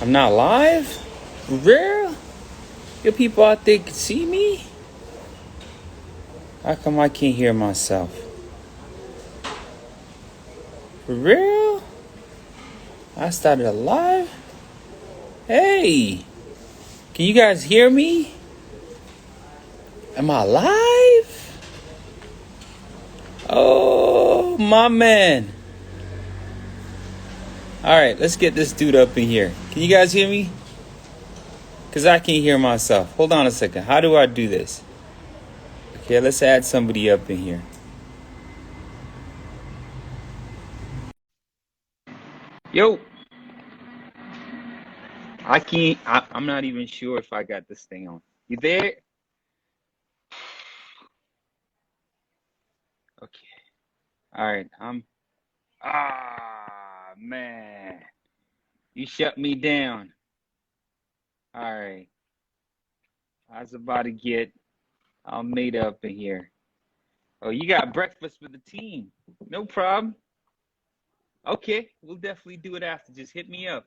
I'm not live? For real? Your people out there can see me? How come I can't hear myself? For real? I started a live? Hey! Can you guys hear me? Am I live? Oh, my man. Alright, let's get this dude up in here. Can you guys hear me? Because I can't hear myself. Hold on a second. How do I do this? Okay, let's add somebody up in here. Yo! I'm not even sure if I got this thing on. You there? Okay. Alright, man. You shut me down. Alright. I was about to get all made up in here. Oh, you got breakfast with the team. No problem. Okay, we'll definitely do it after. Just hit me up.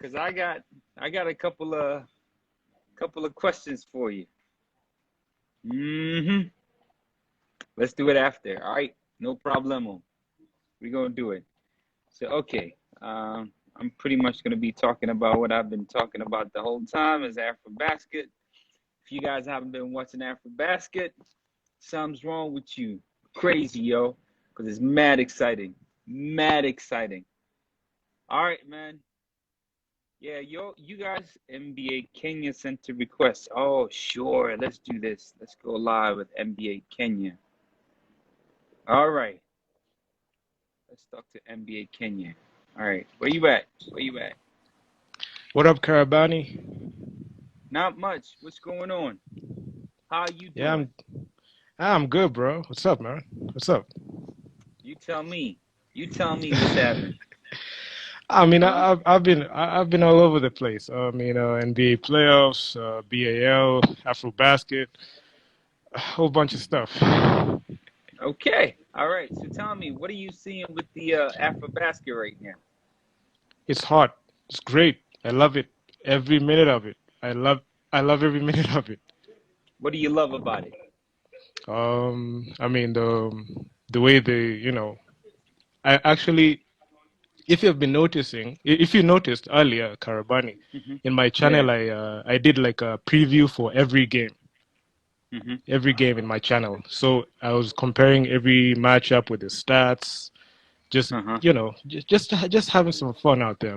Cause I got a couple of questions for you. Let's do it after. All right, no problemo. We're gonna do it. So okay, I'm pretty much gonna be talking about what I've been talking about the whole time is Afrobasket. If you guys haven't been watching Afrobasket, something's wrong with you. Crazy, yo, because it's mad exciting. Mad exciting. All right, man. Yeah, you guys, NBA Kenya sent a request. Oh, sure. Let's do this. Let's go live with NBA Kenya. All right. Let's talk to NBA Kenya. All right. Where you at? Where you at? What up, Karabani? Not much. What's going on? How you Yeah, doing? I'm good, bro. What's up, man? What's up? You tell me. You tell me what's happening. I mean, Huh? I've been all over the place. NBA playoffs, BAL, AfroBasket, a whole bunch of stuff. Okay. All right. So tell me, what are you seeing with the Afrobasket right now? It's hot. It's great. I love it. Every minute of it. I love every minute of it. What do you love about it? I mean the way I actually, if you've been noticing, if you noticed earlier, Karabani, Mm-hmm. in my Yeah. channel, I did like a preview for Mm-hmm. every game in my channel. So I was comparing every matchup with the stats, just Uh-huh. just having some fun out there.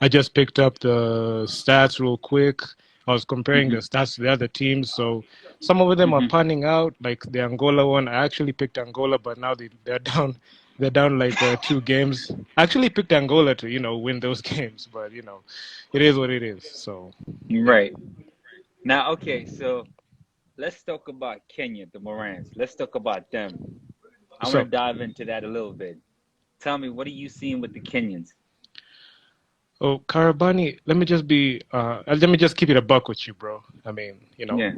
I just picked up the stats real quick. I was comparing Mm-hmm. the stats to the other teams. So some of them are Mm-hmm. panning out, like the Angola one. I actually picked Angola, but now they're down. They're down like 2 games. I actually picked Angola to win those games, but it is what it is. So yeah. Right. Now, okay, so let's talk about Kenya, the Morans. Let's talk about them. I What's want to up? dive into that a little bit. Tell me, what are you seeing with the Kenyans? Oh, Karabani, let me just keep it a buck with you, bro. I mean, Yeah.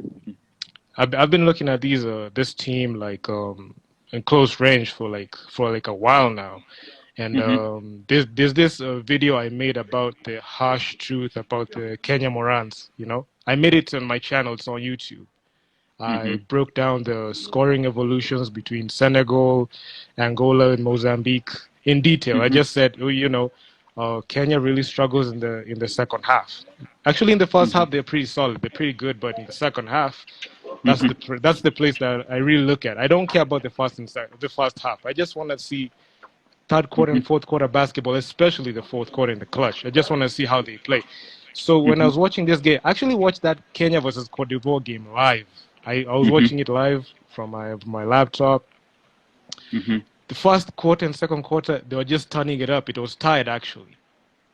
I've been looking at this team like in close range for like a while now, and Mm-hmm. there's this video I made about the harsh truth about the Kenya Morans. I made it on my channel. It's on YouTube. I Mm-hmm. broke down the scoring evolutions between Senegal, Angola, and Mozambique in detail. I Mm-hmm. just said, Kenya really struggles in the second half. Actually, in the first Mm-hmm. half, they're pretty solid. They're pretty good, but in the second half, Mm-hmm. that's the place that I really look at. I don't care about the first half. I just want to see third quarter Mm-hmm. and fourth quarter basketball, especially the fourth quarter in the clutch. I just want to see how they play. So when I Mm-hmm. was watching this game, I actually watched that Kenya versus Cote d'Ivoire game live. I was Mm-hmm. watching it live from my laptop. Mm-hmm. The first quarter and second quarter, they were just turning it up. It was tied actually.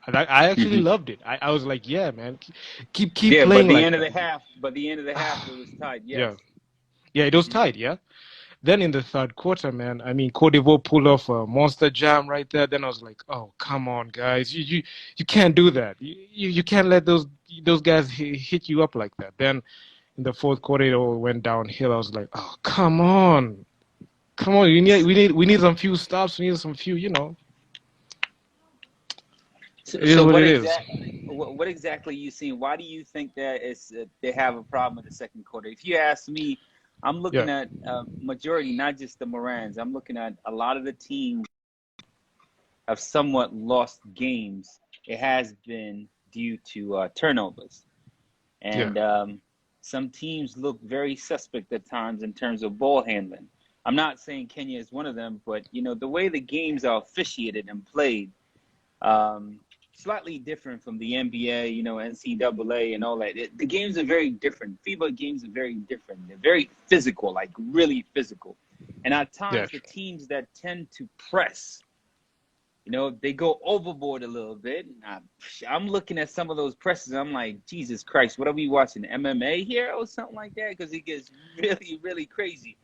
I actually Mm-hmm. loved it. I was like, yeah, man, keep Yeah, playing like that. but the end of the half, it was tied. Yeah, Yes. yeah, it was Mm-hmm. tied. Yeah. Then in the third quarter, man, I mean, Cote d'Ivoire pulled off a monster jam right there. Then I was like, oh, come on, guys, you can't do that. You can't let those guys hit you up like that. Then in the fourth quarter, it all went downhill. I was like, oh, come on, we need some few stops. We need some few. It is So what what it is. what exactly are you seeing? Why do you think that they have a problem in the second quarter? If you ask me, I'm Yeah, looking at majority, not just the Morans. I'm looking at a lot of the teams have somewhat lost games. It has been due to turnovers, yeah, and some teams look very suspect at times in terms of ball handling. I'm not saying Kenya is one of them, but the way the games are officiated and played, um, slightly different from the NBA, NCAA and all that. The games are very different. FIBA games are very different. They're very physical, like really physical. And at yeah. times, the teams that tend to press, they go overboard a little bit. I'm looking at some of those presses. I'm like, Jesus Christ, what are we watching? MMA here or something like that? Because it gets really, really crazy.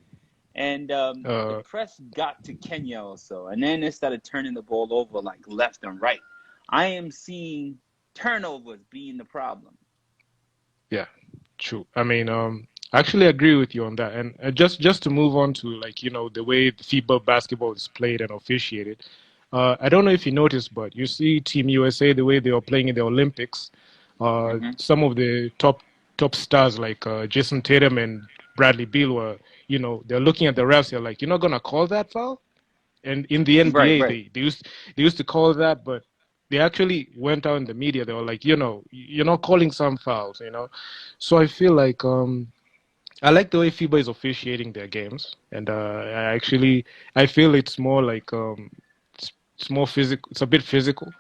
And the Uh, press got to Kenya also. And then they started turning the ball over like left and right. I am seeing turnovers being the problem. yeah, true. I mean, I actually agree with you on that. And just to move on to like the way the FIBA basketball is played and officiated. I don't know if you noticed, but you see Team USA the way they are playing in the Olympics. Mm-hmm. Some of the top stars like Jason Tatum and Bradley Beal were, they're looking at the refs. They're like, you're not gonna call that foul. And in the Right, NBA, right. they used to call that, but they actually went out in the media. They were like, you're not calling some fouls. So I feel like I like the way FIBA is officiating their games, and I feel it's more like it's more physical. It's a bit physical.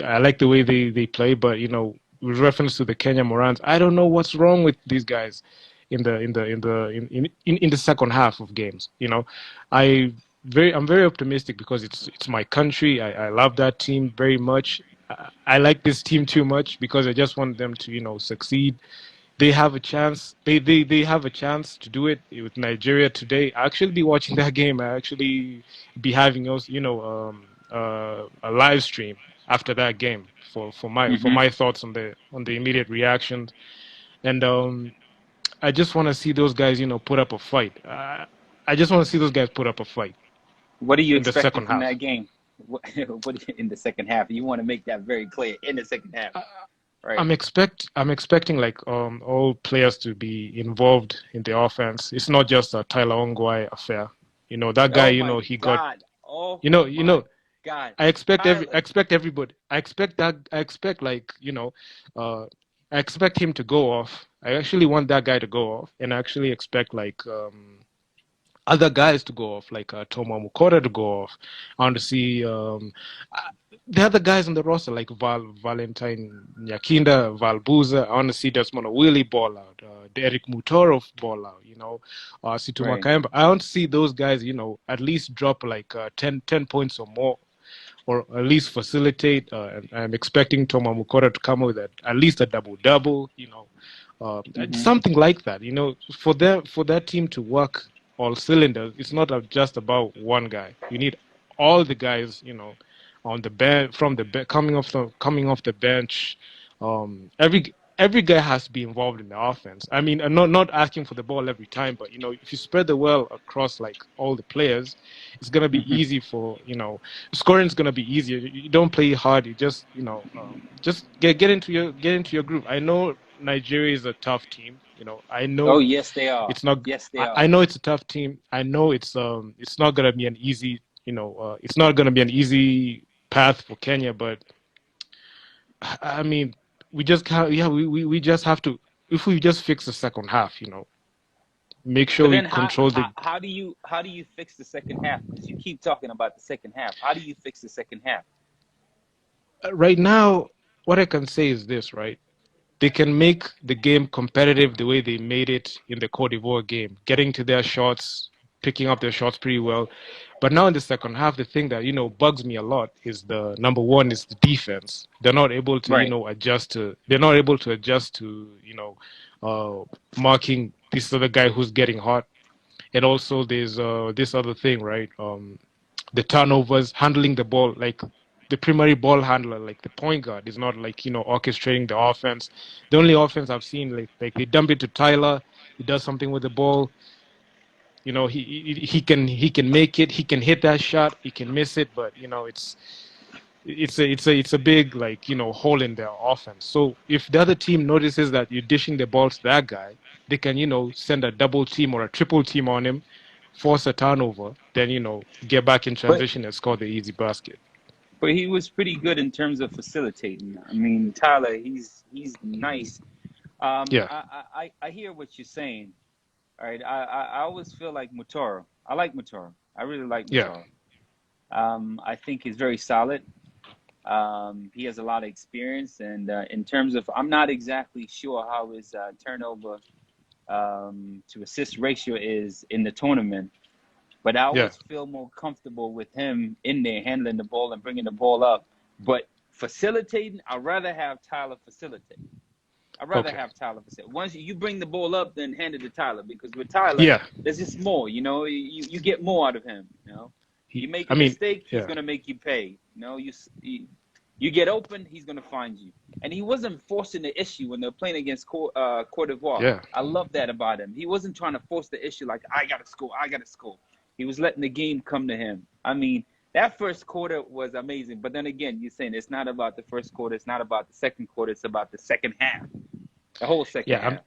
I like the way they play, but with reference to the Kenya Morans, I don't know what's wrong with these guys in the second half of games. I I'm very optimistic because it's my country. I love that team very much. I like this team too much because I just want them to succeed. They have a chance. They have a chance to do it with Nigeria today. I actually be watching that game. I actually be having us, a live stream after that game for Mm-hmm. my thoughts on the immediate reactions. And I just want to see those guys, put up a fight. I just want to see those guys put up a fight What are you in the expecting second from half. that game? What in the second half? You want to make that very clear in the second half, right? I'm expecting like all players to be involved in the offense. It's not just a Tyler Ongwai affair. That guy. Oh my He got. God! Oh You know. my God! I Tyler. expect everybody. I expect like I expect him to go off. I actually want that guy to go off, and I actually expect like other guys to go off, like Toma Mukota to go off. I want to see uh, the other guys on the roster, like Valentine Nyakinda, Valbuza. I want to see Desmond Willie ball out, Derek Mutorov ball out, Situma Right. Kayamba. I want to see those guys, at least drop like 10 points or more, or at least facilitate. And I'm expecting Toma Mukota to come with at least a double double, Mm-hmm. something like that. For that team to work all cylinders, it's not just about one guy. You need all the guys, on the bench from coming off the bench. Every guy has to be involved in the offense. I mean, not asking for the ball every time, but if you spread the well across like all the players, it's gonna be Mm-hmm. easy for scoring is gonna be easier. You don't play hard. You just just get into your groove. I know Nigeria is a tough team. I Oh know yes, they are. it's not. Yes, they I are. know it's a tough team. I know it's not gonna be an easy. It's not gonna be an easy path for Kenya. But I mean, we just can't. Yeah, we just have to. If we just fix the second half, make sure But we then control the. how do you fix the second half? Because you keep talking about the second half. How do you fix the second half? Right now, what I can say is this, right? They can make the game competitive the way they made it in the Cote d'Ivoire game, getting to their shots, picking up their shots pretty well. But now in the second half, the thing that bugs me a lot is the number one is the defense. They're not able to Right. adjust to. They're not able to adjust to marking this other guy who's getting hot. And also there's this other thing, right? The turnovers, handling the ball, like the primary ball handler, like the point guard, is not like orchestrating the offense. The only offense I've seen, like they dump it to Tyler, he does something with the ball. He can make it, he can hit that shot, he can miss it, but it's a big like hole in their offense. So if the other team notices that you're dishing the ball to that guy, they can send a double team or a triple team on him, force a turnover, then get back in But transition and score the easy basket. he was pretty good in terms of facilitating. I mean, Tyler, he's nice. Yeah, I hear what you're saying. All right, I always feel like Mutoro. I like Mutoro. I really like yeah, Mutoro. I think he's very solid. He has a lot of experience, and in terms of, I'm not exactly sure how his turnover to assist ratio is in the tournament, but I yeah. always feel more comfortable with him in there handling the ball and bringing the ball up. But facilitating, I'd rather have Tyler facilitate. I'd rather Okay. have Tyler facilitate. Once you bring the ball up, then hand it to Tyler, because with Tyler, Yeah. there's just more. You get more out of him. You make I a mean, mistake, he's yeah, gonna make you pay. You get open, he's gonna find you. And he wasn't forcing the issue when they're playing against Cote d'Ivoire. yeah. I love that about him. He wasn't trying to force the issue like, I gotta score, I gotta score. He was letting the game come to him. I mean, that first quarter was amazing. But then again, you're saying it's not about the first quarter, it's not about the second quarter, it's about the second half, the whole second Yeah, half.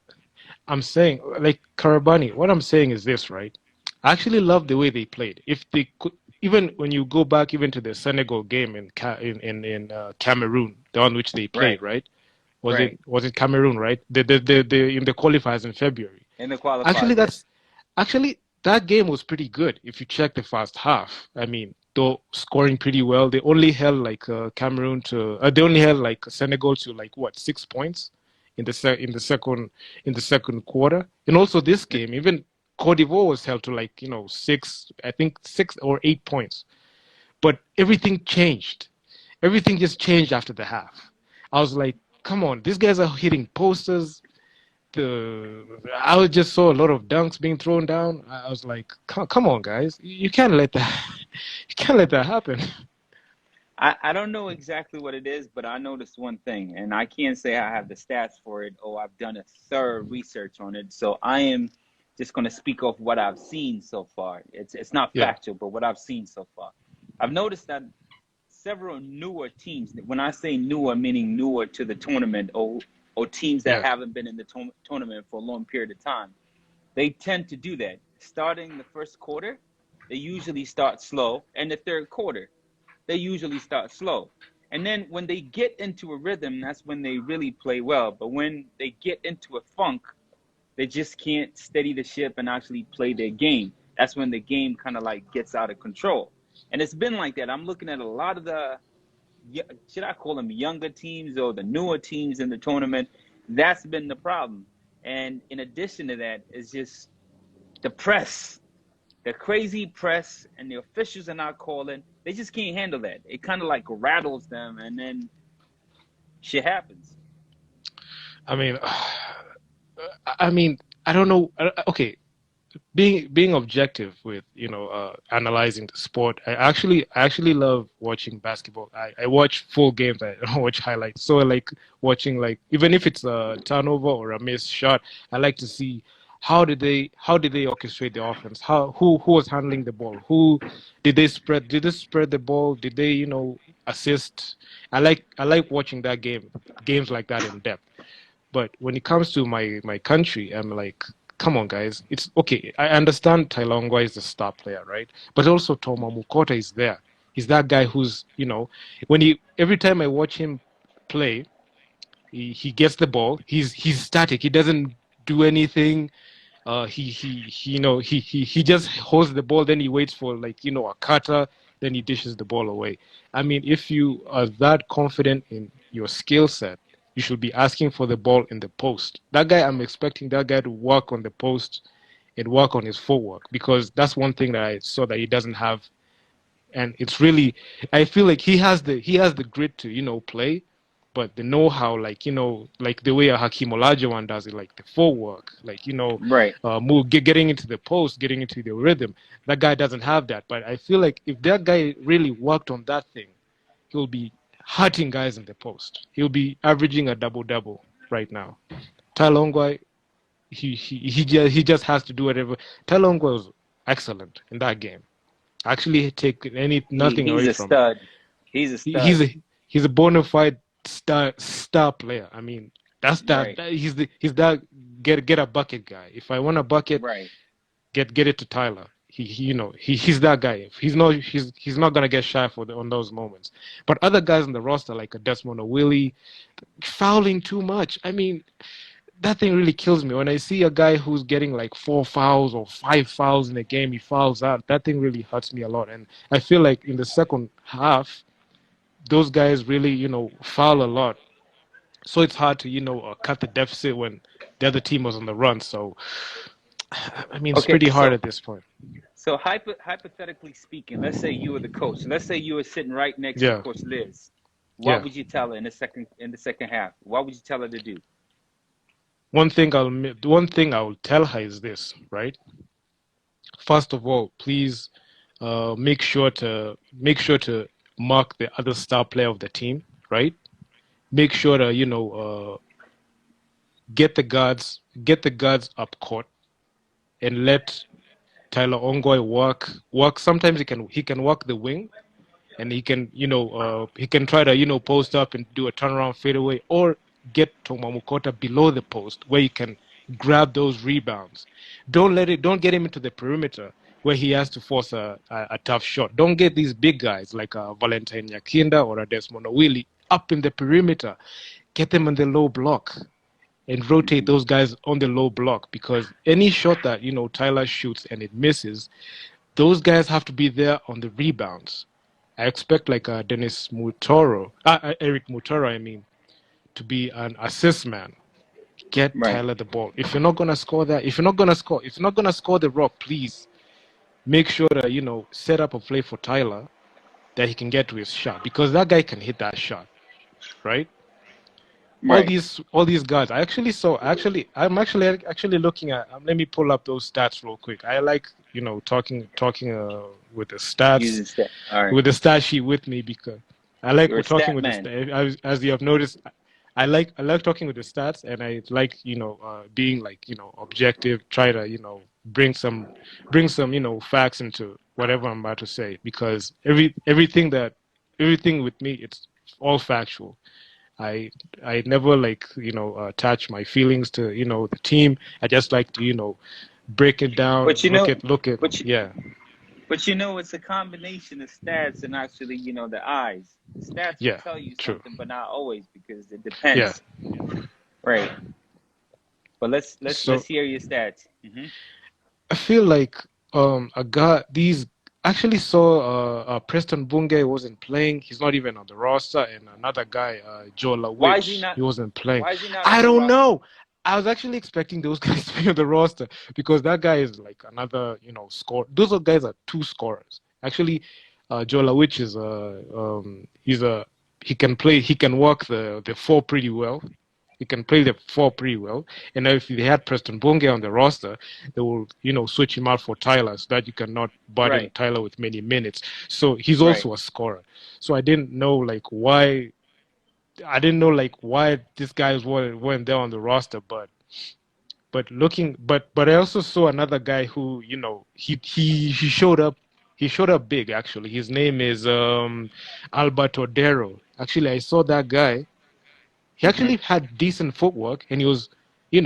I'm saying, like Karabani, what I'm saying is this, right? I actually love the way they played. If they could, even when you go back even to the Senegal game in Cameroon, the one which they played, Right, right? right. Was it Cameroon, right? The in the qualifiers in February. In the Actually, qualifiers, that's yes. actually that game was pretty good. If you check the first half, I mean, though scoring pretty well, they only held like Cameroon to, they only held like Senegal to like what 6 points in the second quarter. And also this game, even Cote d'Ivoire was held to like six, I think 6 or 8 points. But everything changed. Everything just changed after the half. I was like, come on, these guys are hitting posters. I just saw a lot of dunks being thrown down. I was like, come on, guys, you can't let that, you can't let that happen. I don't know exactly what it is, but I noticed one thing, and I can't say I have the stats for it or I've done a thorough research on it. So I am just going to speak off what I've seen so far. It's not Yeah, factual, but what I've seen so far. I've noticed that several newer teams, when I say newer, meaning newer to the tournament, or teams that yeah, haven't been in the tournament for a long period of time, they tend to do that. Starting the first quarter, they usually start slow, and the third quarter, they usually start slow. And then when they get into a rhythm, that's when they really play well. But when they get into a funk, they just can't steady the ship and actually play their game. That's when the game kind of like gets out of control. And it's been like that. I'm looking at a lot of the, should I call them younger teams or the newer teams in the tournament? That's been the problem. And in addition to that, it's just the press, the crazy press, and the officials are not calling. They just can't handle that. It kind of like rattles them, and then shit happens. I mean, I mean, I don't know. Okay, being objective with analyzing the sport, I actually love watching basketball. I watch full games. I don't watch highlights. So I like watching, like, even if it's a turnover or a missed shot, I like to see how did they orchestrate the offense, who was handling the ball, who did they spread the ball, did they assist. I like watching that games like that in depth. But when it comes to my country, I'm like, come on, guys. It's okay. I understand Tailongwa is the star player, right? But also Toma Mukota is there. He's that guy who's, when he every time I watch him play, he gets the ball. He's static. He doesn't do anything. He just holds the ball, then he waits for, like, a cutter, then he dishes the ball away. I mean, if you are that confident in your skill set, you should be asking for the ball in the post. That guy, I'm expecting that guy to work on the post and work on his footwork, because that's one thing that I saw that he doesn't have. And it's really, I feel like he has the grit to play, but the know-how, like, like the way a Hakim Olajuwon does it, like the footwork, like, Right. getting into the post, getting into the rhythm. That guy doesn't have that. But I feel like if that guy really worked on that thing, he'll be hurting guys in the post. He'll be averaging a double double right now. Talongwa, he just has to do whatever. Talongwa was excellent in that game. Actually, take any nothing He's away a from him. stud. He's a He, he's stud. a he's a bona fide star player. I mean, Right. he's that get a bucket guy. If I want a bucket, Right. get it to Tyler. He's that guy. He's not gonna get shy on those moments. But other guys on the roster like a Desmond or Willie fouling too much. I mean, that thing really kills me when I see a guy who's getting like 4 fouls or 5 fouls in a game. He fouls out. That thing really hurts me a lot. And I feel like in the second half, those guys really foul a lot. So it's hard to cut the deficit when the other team was on the run. So I mean, it's Okay. pretty hard So at this point. hypothetically speaking, let's say you were the coach. Let's say you were sitting right next to Yeah, Coach Liz. What yeah. would you tell her in the second half? What would you tell her to do? One thing I'll tell her is this, right? First of all, please make sure to mark the other star player of the team, right? Make sure to get the guards up court and let Tyler Ongoy work. Sometimes he can work the wing, and he can try to post up and do a turnaround fadeaway, or get Tomamukota below the post where he can grab those rebounds. Don't get him into the perimeter where he has to force a tough shot. Don't get these big guys like a Valentine Yakinda or a Desmond Willie up in the perimeter. Get them in the low block and rotate Hmm. those guys on the low block, because any shot that Tyler shoots and it misses, those guys have to be there on the rebounds. I expect like Eric Mutoro, I mean, to be an assist man. Get Right. Tyler the ball. If you're not gonna score that, if you're not gonna score the rock, please make sure that set up a play for Tyler that he can get to his shot, because that guy can hit that shot, right? all Right. these all these guys. I'm actually looking at. Let me pull up those stats real quick. I like talking with the stats Using stat. All right. with the stat sheet with me, because I like You're a talking stat with the man. stats. As you have noticed, I like talking with the stats, and I like being like objective. Try to bring some facts into whatever I'm about to say, because everything with me, it's all factual. I I never like attach my feelings to the team. I just like to break it down. But Look at but you, yeah, it's a combination of stats and actually, the eyes. The stats will yeah, tell you true, something, but not always because it yeah. depends. Right. But let's So hear your stats. I feel like a guy these actually saw Preston Bunge wasn't playing. He's not even on the roster, and another guy Joe Why is he Lawich, not? he wasn't playing. Why is he not on I the don't roster? know. I was actually expecting those guys to be on the roster, because that guy is like another score. Those are guys are two scorers. Actually, Joe Lawich is he can play. He can walk the four pretty well. He can play the four pretty well. And if they had Preston Bunge on the roster, they will, switch him out for Tyler, so that you cannot burden Right. Tyler with many minutes. So he's Right. also a scorer. So I didn't know like why. I didn't know like why these guys weren't there on the roster, but I also saw another guy who he showed up. He showed up big, actually. His name is Albert Odero. Actually, I saw that guy. He Hmm. actually had decent footwork, and he was, he did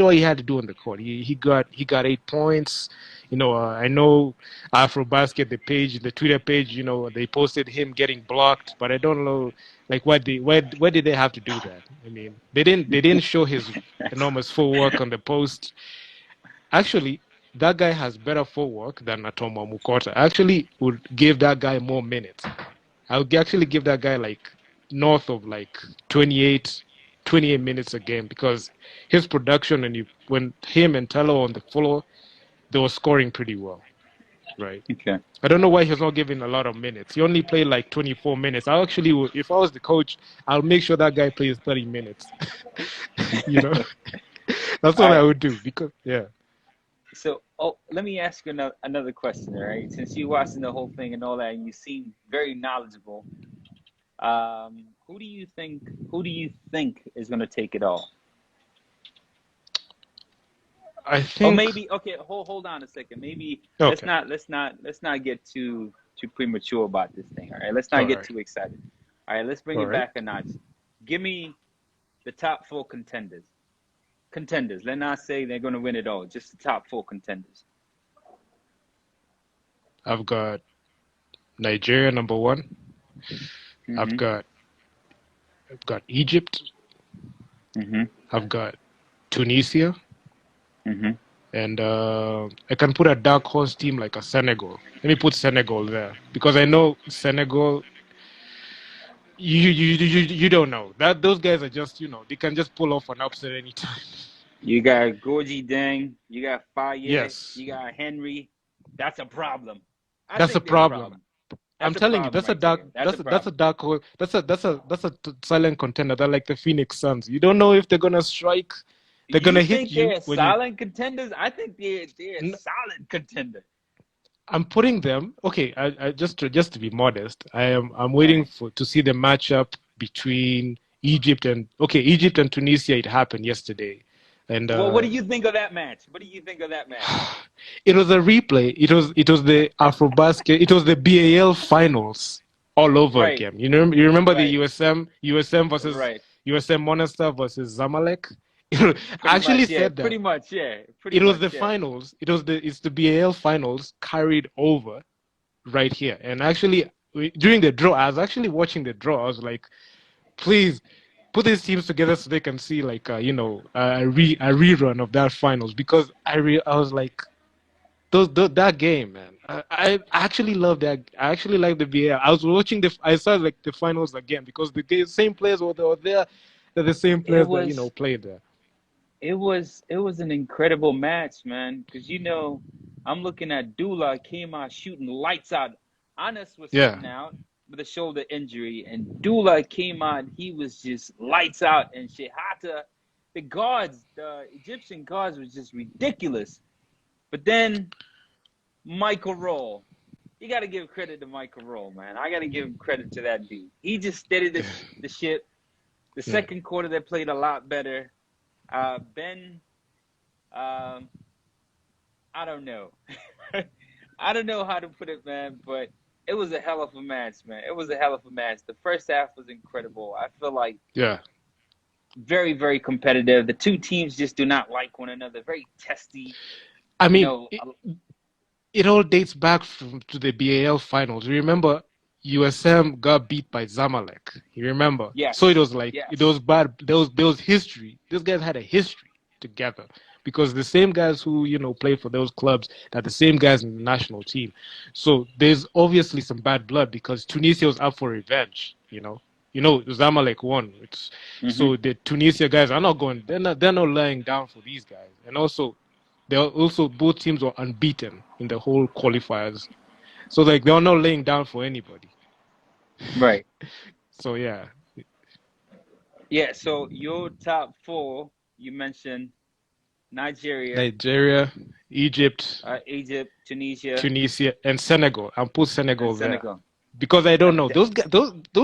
all he had to do on the court. He got 8 points. I know Afrobasket, the Twitter page, they posted him getting blocked, but I don't know like why did they have to do that? I mean, they didn't show his enormous footwork on the post. Actually, that guy has better footwork than Atoma Mukota. I actually would give that guy more minutes. Actually give that guy like north of like 28 minutes a game, because his production, and when him and Telo on the floor, they were scoring pretty well, right? Okay. I don't know why he's not given a lot of minutes. He only played like 24 minutes. If I was the coach, I'll make sure that guy plays 30 minutes. you know, that's All what I right. would do, because yeah, So, let me ask you another question, all right? Since you watching the whole thing and all that, and you seem very knowledgeable, who do you think is going to take it all? I Or think maybe, okay, hold on a second. Maybe let's okay, not let's not let's not get too too premature about this thing. All right, let's not All get right. too excited. All right, let's bring All it right. back a notch. Give me the top four contenders. Contenders. Let's not say they're going to win it all. Just the top four contenders. I've got Nigeria number one. I've Mm-hmm. got I've got Egypt. Mm-hmm. I've got Tunisia, Mm-hmm. and I can put a dark horse team like a Senegal. Let me put Senegal there because I know Senegal. You don't know that those guys are just they can just pull off an upset anytime. You got Gorgie Deng. You got Faye. Yes, You got Henry. That's a problem. I that's a think they're a problem. problem. I'm That's a telling you, problem that's a right dark there. That's a that's a problem. dark hole. That's a silent contender. They're like the Phoenix Suns. You don't know if they're gonna strike. They're You gonna hit think you they're when you. silent contenders? I think they're a solid contender. I'm putting them. Okay, I just to be modest, I'm All waiting right. for to see the matchup between Egypt and Egypt and Tunisia. It happened yesterday, and Well, what do you think of that match? What do you think of that match? it was a replay. It was the Afrobasket. It was the BAL finals all over Right. again. You remember the Right. USM versus Right. USM Monastir versus Zamalek. I Pretty actually much, yeah. said that Pretty much, yeah. Pretty it was much, the yeah. finals. It's the BAL finals carried over right here. And actually, during the draw, I was actually watching the draw. I was like, please put these teams together so they can see like a rerun of that finals because I was like that game, man. I actually love that. I actually like the VAR. I was watching I saw like the finals again because same players were there. They're the same It players that was played there. it was an incredible match, man. Because I'm looking at Dula came out shooting lights out. Anas was Yeah, sitting out with a shoulder injury, and Dula came out. He was just lights out, and Shehata, the Egyptian guards was just ridiculous. But then Michael Roll, you got to give credit to Michael Roll, man. I got to give credit to that dude. He just steadied the ship. The yeah. second quarter, they played a lot better. Ben, um, I don't know. I don't know how to put it, man, but it was a hell of a match, man. It was a hell of a match. The first half was incredible. I feel like Yeah. very, very competitive. The two teams just do not like one another. Very testy. I You mean, know, it all dates back to the BAL finals. You remember USM got beat by Zamalek. You remember? So it yes, was like it yes. was bad. There was history. These guys had a history together because the same guys who played for those clubs are the same guys in the national team. So there's obviously some bad blood because Tunisia was up for revenge. Zamalek won. Hmm. So the Tunisia guys are not going. They're not lying down for these guys. And also both teams were unbeaten in the whole qualifiers. So like they were not laying down for anybody. Right. So yeah, Yeah, so your top four, you mentioned Nigeria, Nigeria, Egypt, Egypt, Tunisia, Tunisia, and Senegal. I'll put and Senegal there Senegal. because I don't Now, know those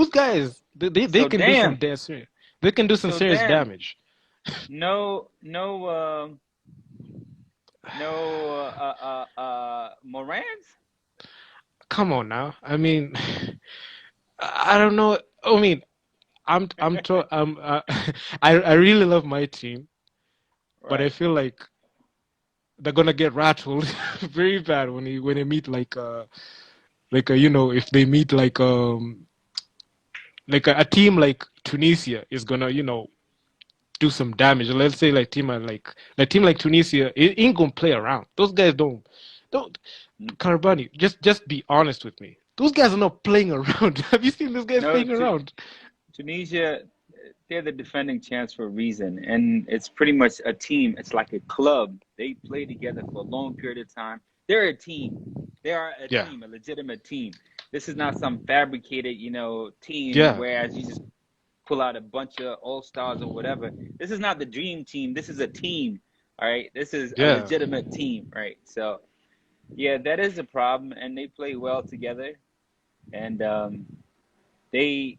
guys. They so can do some damn, damn serious. They can do some so serious damn, damage. no Morans. Come on now. I mean, I don't know. I mean, I'm to, I really love my team, but I Right. feel like they're gonna get rattled very bad when they meet if they meet like a team like Tunisia is gonna do some damage. Let's say team like Tunisia it ain't gonna play around. Those guys don't Karabani. Just be honest with me. Those guys are not playing around. Have you seen those guys No, playing around? Tunisia, they're the defending champs for a reason, and it's pretty much a team. It's like a club. They play together for a long period of time. They're a team. They are a Yeah, team, a legitimate team. This is not some fabricated, team. yeah, Whereas you just pull out a bunch of all stars or whatever. This is not the dream team. This is a team. All right. This is a yeah, legitimate team, right? So yeah, that is a problem, and they play well together. And they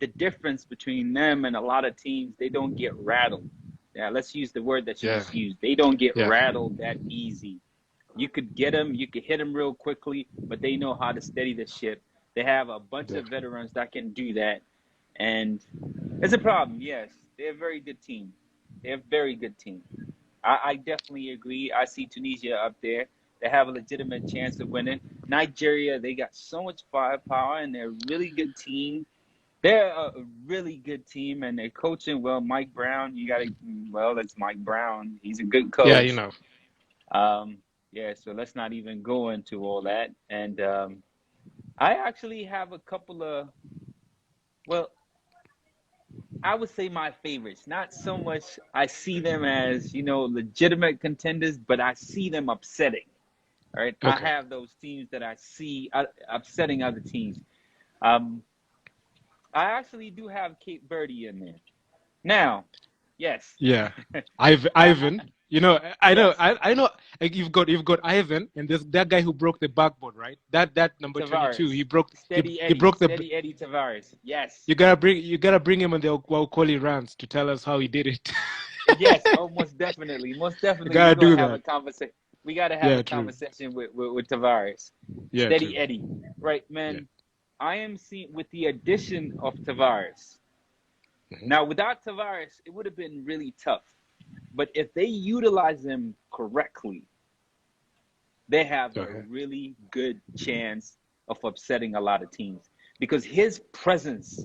the difference between them and a lot of teams, they don't get rattled. Yeah, let's use the word that you yeah, just used. They don't get yeah, rattled that easy. You could get them, you could hit them real quickly, but they know how to steady the ship. They have a bunch of Exactly. veterans that can do that, and it's a problem. Yes, they're a very good team. They're a very good team. I definitely agree. I see Tunisia up there. They have a legitimate chance of winning. Nigeria, they got so much firepower and they're a really good team. They're a really good team and they're coaching well. Mike Brown, you got to, well, it's Mike Brown. He's a good Yeah, you coach. know. Um, yeah, so let's not even go into all that. And I actually have a couple of, well, I would say my favorites. Not so much I see them as, legitimate contenders, but I see them upsetting. All right. I Okay. have those teams that I see upsetting other teams. Um, I actually do have Cape Verde in there. Now, yes. Yeah, I Ivan. You know, I know, yes, I know. Like you've got Ivan, and there's that guy who broke the backboard, right? That number 22. Tavares. He broke Steady he Eddie. broke the. Steady Eddie Tavares. Yes. You gotta bring him on the Waukoli rants to tell us how he did it. Yes. Oh, most definitely. Most You definitely. We're gotta gonna do have a that. conversation. We gotta have Yeah, a true. conversation with Tavares. Yeah, Steady true. Eddie. Right, Yeah. man. I am seeing with the addition of Tavares. Hmm. Now, without Tavares, it would have been really tough. But if they utilize him correctly, they have a Okay. really good chance of upsetting a lot of teams because his presence,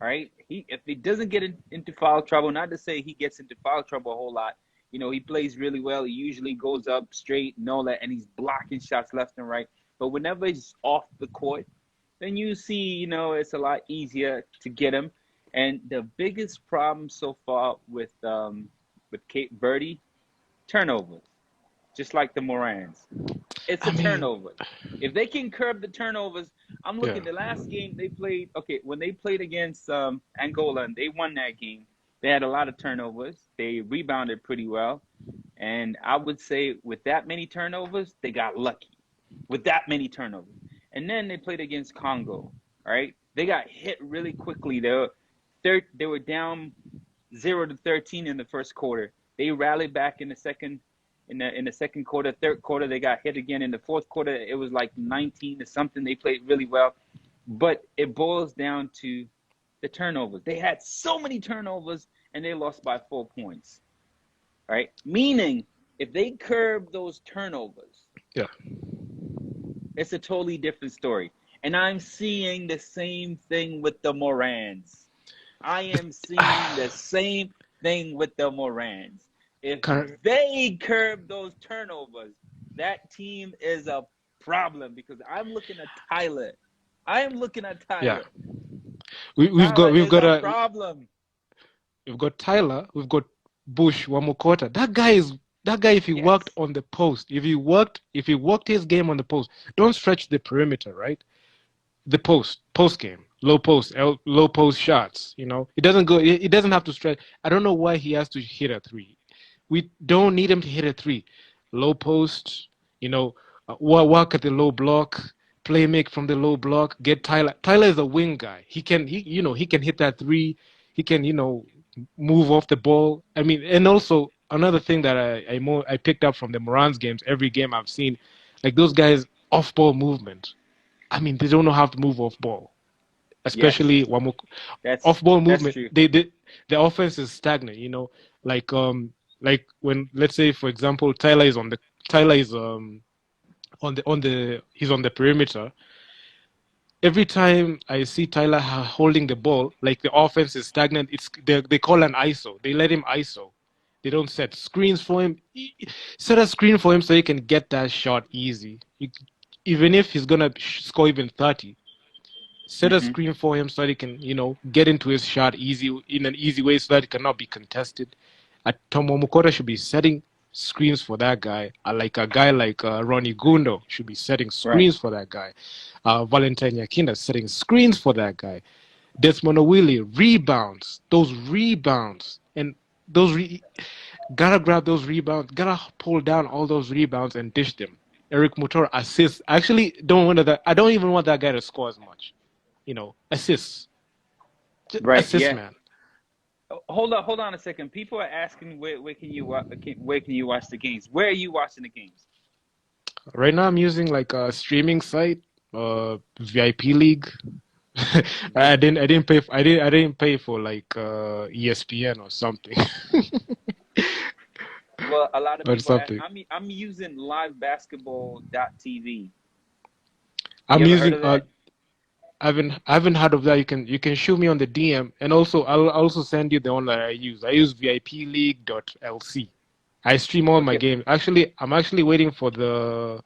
right? If he doesn't get into foul trouble, not to say he gets into foul trouble a whole lot, he plays really well. He usually goes up straight and all that, and he's blocking shots left and right. But whenever he's off the court, then you see, it's a lot easier to get him. And the biggest problem so far with Cape Verde, turnovers, just like the Morans. It's I the mean, turnovers. If they can curb the turnovers, I'm yeah. looking the last game they played. Okay, when they played against Angola and they won that game, they had a lot of turnovers. They rebounded pretty well, and I would say with that many turnovers, they got lucky with that many turnovers. And then they played against Congo. Right, they got hit really quickly. They were down 0-13 in the first quarter. They rallied back in the second in the second quarter. Third quarter, they got hit again. In the fourth quarter, it was like 19 to something. They played really well, but it boils down to the turnovers. They had so many turnovers, and they lost by 4 points. Right, meaning if they curb those turnovers, Yeah. it's a totally different story. And I'm seeing the same thing with the Morans. I am seeing the same thing with the Morans. If Kar- they curb those turnovers, that team is a problem because I'm looking at Tyler. I am looking at yeah. Tyler. We've got Tyler we've is got a a problem. we've got Tyler. We've got Bush Wamukota. That guy. If he worked Yes. on the post, if he worked his game on the post, don't stretch the perimeter, right? The post game, low post shots. It doesn't go. It doesn't have to stretch. I don't know why he has to hit a three. We don't need him to hit a three. Low post. You know, work at the low block. Play make from the low block. Get Tyler. Tyler is a wing guy. He can hit that three. He can move off the ball. I mean, and also another thing that I picked up from the Morans games. Every game I've seen, like those guys off ball movement. I mean, they don't know how to move off ball, Yes. especially That's off ball that's movement. true. The offense is stagnant. Like when, let's say for example, Tyler is he's on the perimeter. Every time I see Tyler holding the ball, like the offense is stagnant. They call an ISO. They let him ISO. They don't set screens for him. Set a screen for him so he can get that shot easy. Even if he's gonna score even 30, set a Hmm. screen for him so that he can, get into his shot in an easy way so that it cannot be contested. Tomo Mukota should be setting screens for that guy. Like a guy like Ronnie Gundo should be setting Right. screens for that guy. Valentine Yakinda setting screens for that guy. Desmond Willie rebounds, those rebounds, and those gotta grab those rebounds, gotta pull down all those rebounds and dish them. Eric Mutor assists. I actually don't want that. I don't even want that guy to score as much. Assists, Right. assists, Yeah. man. Hold on a second. People are asking where can you watch the games? Where are you watching the games? Right now I'm using like a streaming site, VIP League. Good. I didn't pay for like ESPN or something. Well, a lot of But people ask. something. I'm using livebasketball.tv. You I'm ever heard using of that? I haven't heard of that. You can shoot me on the DM, and also I'll also send you the one that I use. I use VIPleague.lc. I stream all my Okay. games. Actually, I'm actually waiting for the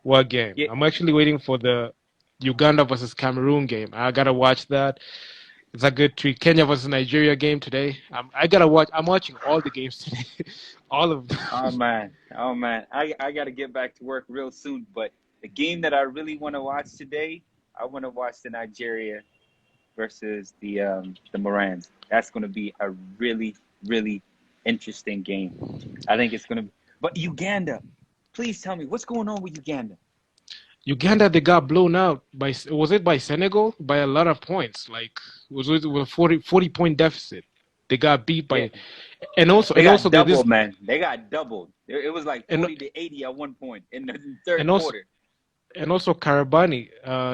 what game? Yeah. I'm actually waiting for the Uganda versus Cameroon game. I gotta watch that. It's a good treat. Kenya versus Nigeria game today. I gotta watch. I'm watching all the games today, all of them. Oh man. Oh man. I got to get back to work real soon. But the game that I really want to watch today, I want to watch the Nigeria versus the Morans. That's going to be a really interesting game. I think it's going to. But Uganda, please tell me what's going on with Uganda. Uganda, they got blown out by, was it by Senegal? By a lot of points. Like, was it with 40 point deficit? They got beat Yeah, by, they and got also there's doubled, this, man. They got doubled. It was like and 40-80 at one point in the third and also quarter. and also Karabani.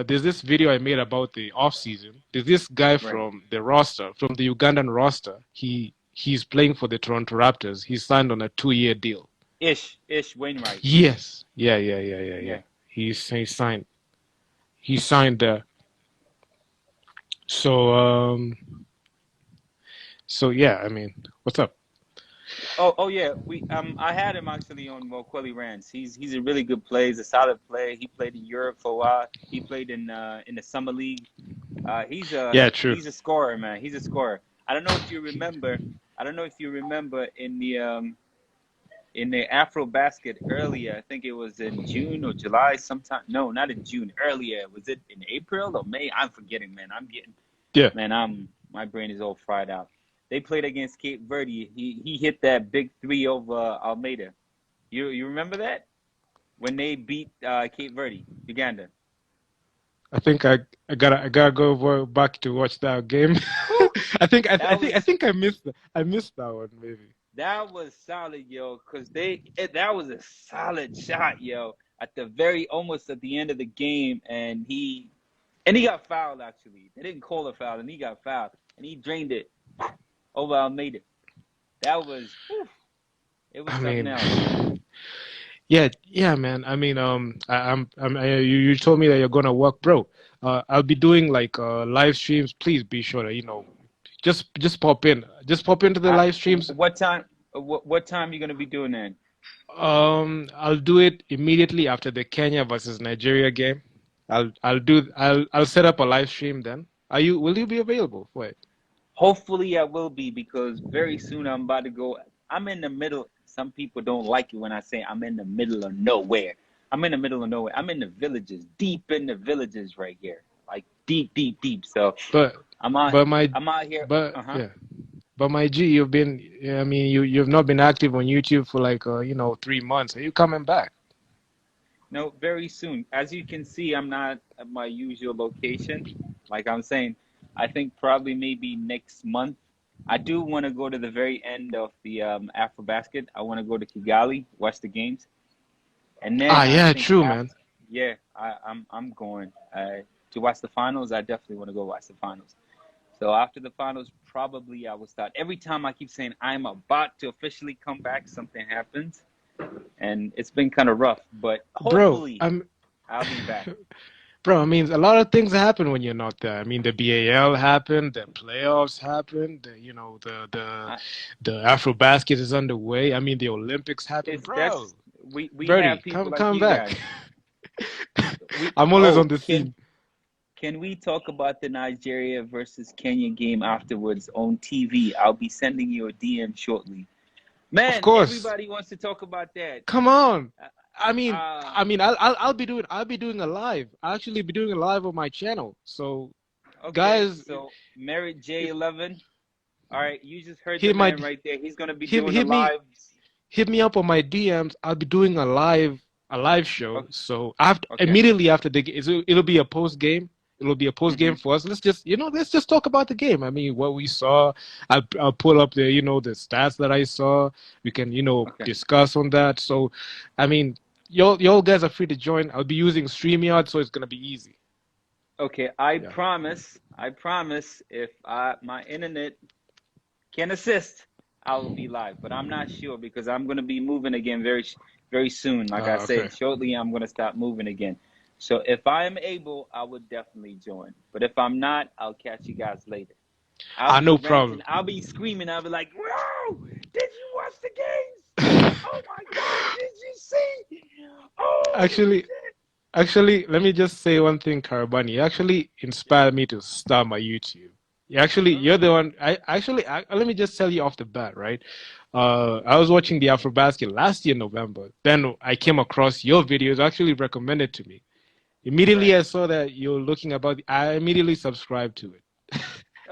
There's this video I made about the off season. There's this guy Right. from the roster, from the Ugandan roster. He's playing for the Toronto Raptors. He signed on a 2 year deal. Ish Wainwright. Yes, yeah. Yeah. He signed. He signed there. So yeah. I mean, what's up? Oh yeah. I had him actually on Quelly Rants. He's a really good player. He's a solid player. He played in Europe for a while. He played in the summer league. Yeah, true. He's a scorer, man. He's a scorer. I don't know if you remember. I don't know if you remember in the Afrobasket earlier. I think it was in June or July sometime. No, not in June. Earlier. Was it in April or May? I'm forgetting, man. Yeah. My brain is all fried out. They played against Cape Verde. He hit that big three over Almeida. You remember that? When they beat Cape Verde, Uganda. I think I gotta back to watch that game. Whew, that I was think I missed that one maybe. that was solid, yo. Cause that was a solid shot, yo. At the very almost at the end of the game, and he got fouled actually. They didn't call a foul, and he got fouled, and he drained it over Almeida. That was whew, it was I something mean, else. yeah, man. I mean, you told me that you're gonna work, bro. I'll be doing like live streams. Please be sure that just pop in, just pop into the I, live streams. what time? What time you gonna be doing that? I'll do it immediately after the Kenya versus Nigeria game. I'll set up a live stream then. Will you be available for it? Hopefully, I will be because very soon I'm about to go. I'm in the middle. Some people don't like it when I say I'm in the middle of nowhere. I'm in the middle of nowhere. I'm in the villages, deep in the villages right here, like deep. So But I'm out. but my I'm out here. but Uh-huh. yeah. But my G, you've been, I mean, you've not been active on YouTube for like 3 months. Are you coming back? No, very soon. As you can see, I'm not at my usual location. Like I'm saying, I think probably maybe next month. I do want to go to the very end of the Afrobasket. I want to go to Kigali, watch the games, and Ah, then I yeah, think true, man. after, yeah, I'm going to watch the finals. I definitely want to go watch the finals. So after the finals, probably I will start. Every time I keep saying I'm about to officially come back, something happens, and it's been kind of rough. But Bro, hopefully, I'll be back. I mean, a lot of things happen when you're not there. I mean, the BAL happened, the playoffs happened, I, the Afrobasket is underway. I mean, the Olympics happened, it's bro. that's we have Birdie, people like come you back. guys. We I'm always on oh the scene. can we talk about the Nigeria versus Kenya game afterwards on TV? I'll be sending you a DM shortly. Of Man, course. everybody wants to talk about that. Come on. Uh, uh, I'll be doing a live. I'll actually be doing a live on my channel. So, okay, guys, so Merit J11. All right, you just heard the hit my man right there. He's gonna be hit doing a hit me live. hit me up on my DMs. I'll be doing a live show. Okay, So after okay. immediately after the game, it'll be a post game. It'll be a post game Hmm. for us. Let's just talk about the game. I mean, what we saw. I'll pull up the stats that I saw. We can Okay. discuss on that. So, I mean, y'all guys are free to join. I'll be using StreamYard, so it's gonna be easy. Okay, I Yeah. promise. I promise. If my internet can assist, I will be live. But I'm not sure because I'm gonna be moving again very soon. Like I Okay. said, shortly I'm gonna stop moving again. So if I am able, I would definitely join. But if I'm not, I'll catch you guys later. I'll Ah, be no ranting. problem. I'll be screaming. I'll be like, "Whoa! Did you watch the games? Oh my God! Did you see? Oh Actually, shit!" Actually, let me just say one thing, Karabani. You actually inspired me to start my YouTube. You're the Oh, one. Let me just tell you off the bat, right? I was watching the Afrobasket last year, November. Then I came across your videos, actually recommended to me. Immediately, right. I saw that you're looking about. I immediately subscribed to it.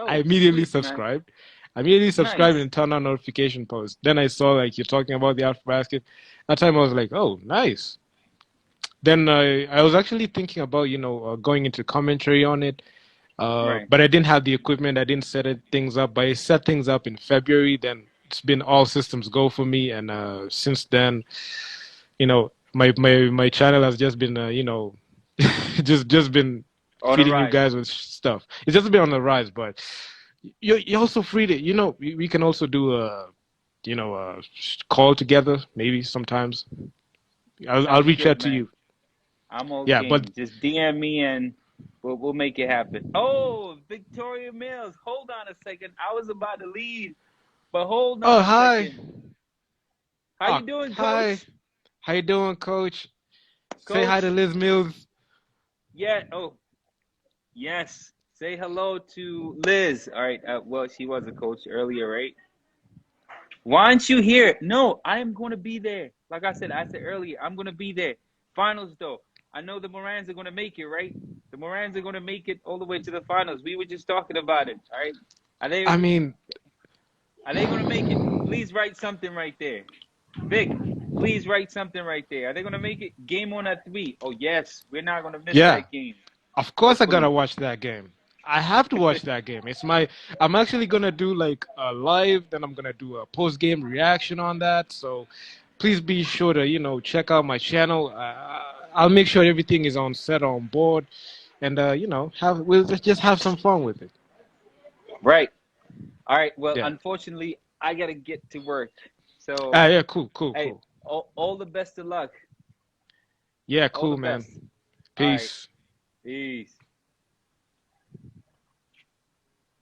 I Oh, immediately sweet man. subscribed. I immediately subscribed Nice. and turned on notification post. Then I saw like you're talking about the Afrobasket. That time I was like, oh, nice. Then I was actually thinking about going into commentary on it, Right. but I didn't have the equipment. I didn't set things up. But I set things up in February. Then it's been all systems go for me, and since then, my channel has just been just been On a feeding you rise. guys with stuff. It's just been on the rise, but you're also free to we can also do a call together maybe sometimes. I'll Sounds reach good, out to man. you. I'm all Yeah, but game. Just DM me and we'll make it happen. Oh, Victoria Mills. Hold on a second. I was about to leave, but hold oh, on a hi. second. How Oh, you doing, hi. Coach? How you doing, Coach? Say hi to Coach? Liz Mills. Yeah. Oh, yes. Say hello to Liz. All right. Well, she was a coach earlier, right? Why aren't you here? No, I am going to be there. Like I said earlier, I'm going to be there. Finals, though. I know the Morans are going to make it, right? The Morans are going to make it all the way to the finals. We were just talking about it, all right? Are they I mean, are they going to make it? Please write something right there. Vic, please write something right there. Are they going to make it? Game on at 3. Oh, yes. We're not going to miss yeah. that game. Of course I gotta Hopefully. watch that game. I have to watch that game. I'm actually gonna do like a live, then I'm gonna do a post game reaction on that. So please be sure to, check out my channel. I'll make sure everything is on set on board and, we'll just have some fun with it. Right. All right. Well, Yeah. unfortunately, I got to get to work. So, Ah, yeah, cool, cool, hey, cool. all the best of luck. Yeah, All the cool, man. best. All right. Peace. Peace.